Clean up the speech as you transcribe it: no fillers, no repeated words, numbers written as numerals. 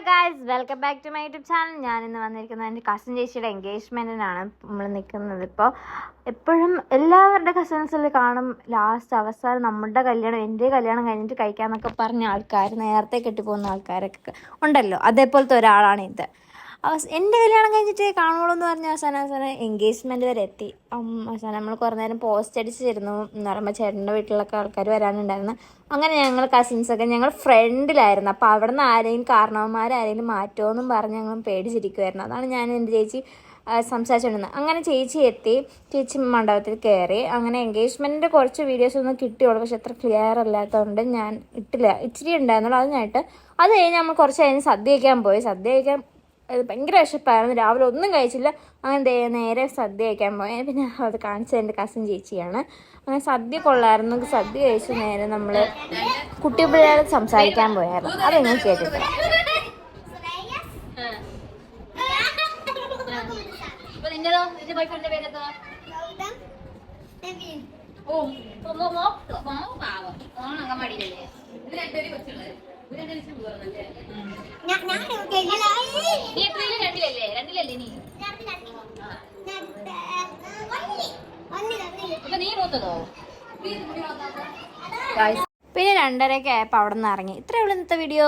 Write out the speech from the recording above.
Guys, welcome back to my YouTube channel. ഞാനിന്ന് വന്നിരിക്കുന്നത് എൻ്റെ കസിൻ ചേച്ചിയുടെ എൻഗേജ്മെൻറ്റിനാണ് നമ്മൾ നിൽക്കുന്നത്. ഇപ്പോൾ എപ്പോഴും എല്ലാവരുടെ കസിൻസിൽ കാണും ലാസ്റ്റ് അവസാനം നമ്മുടെ കല്യാണം, എൻ്റെ കല്യാണം കഴിഞ്ഞിട്ട് കഴിക്കാമെന്നൊക്കെ പറഞ്ഞ ആൾക്കാർ, നേരത്തെ കെട്ടിപ്പോകുന്ന ആൾക്കാരൊക്കെ ഉണ്ടല്ലോ, അതേപോലത്തെ ഒരാളാണ് ഇത്. എൻ്റെ കല്യാണം കഴിഞ്ഞിട്ട് കാണുള്ളൂ എന്ന് പറഞ്ഞ അവസാനം എൻഗേജ്മെൻറ്റ് വരെ എത്തി. അവസാനം നമ്മൾ കുറേ നേരം പോസ്റ്റ് അടിച്ചിരുന്നു എന്ന് പറയുമ്പോൾ ചേട്ടൻ്റെ വീട്ടിലൊക്കെ ആൾക്കാർ വരാനുണ്ടായിരുന്നു. അങ്ങനെ ഞങ്ങൾ കസിൻസൊക്കെ ഞങ്ങൾ ഫ്രണ്ടിലായിരുന്നു. അപ്പോൾ അവിടെ നിന്ന് ആരെങ്കിലും കാരണവന്മാരാരെങ്കിലും മാറ്റുമോയെന്നും പറഞ്ഞ് ഞങ്ങൾ പേടിച്ചിരിക്കുമായിരുന്നു. അതാണ് ഞാൻ എൻ്റെ ചേച്ചി സംസാരിച്ചുകൊണ്ടിരുന്നത്. അങ്ങനെ ചേച്ചി എത്തി, ചേച്ചി മണ്ഡപത്തിൽ കയറി. അങ്ങനെ എൻഗേജ്മെൻറ്റിൻ്റെ കുറച്ച് വീഡിയോസ് ഒന്നും കിട്ടിയുള്ളൂ, പക്ഷെ അത്ര ക്ലിയർ അല്ലാത്തതുകൊണ്ട് ഞാൻ ഇട്ടില്ല. ഇച്ചിരി ഉണ്ടായിരുന്നുള്ളൂ. അതിനായിട്ട് അത് കഴിഞ്ഞ് നമ്മൾ കുറച്ച് കഴിഞ്ഞ് സദ്യ കഴിക്കാൻ പോയി. സദ്യ കഴിക്കാൻ ഭയങ്കര വിശപ്പായിരുന്നു, രാവിലെ ഒന്നും കഴിച്ചില്ല. അങ്ങനെ നേരെ സദ്യ കഴിക്കാൻ പോയി. പിന്നെ അത് കാണിച്ചത് എൻ്റെ കസിൻ ചേച്ചിയാണ്. അങ്ങനെ സദ്യ കൊള്ളായിരുന്നു. സദ്യ കഴിച്ച് നേരെ നമ്മൾ കുട്ടി പിള്ളേരെ സംസാരിക്കാൻ പോയായിരുന്നു. അതെങ്ങനെ കേട്ടിട്ട് പിന്നെ 2:30 ആയപ്പോൾ അവിടെ നിന്ന് ഇറങ്ങി. ഇത്രയേ ഉള്ളൂ ഇന്നത്തെ വീഡിയോ.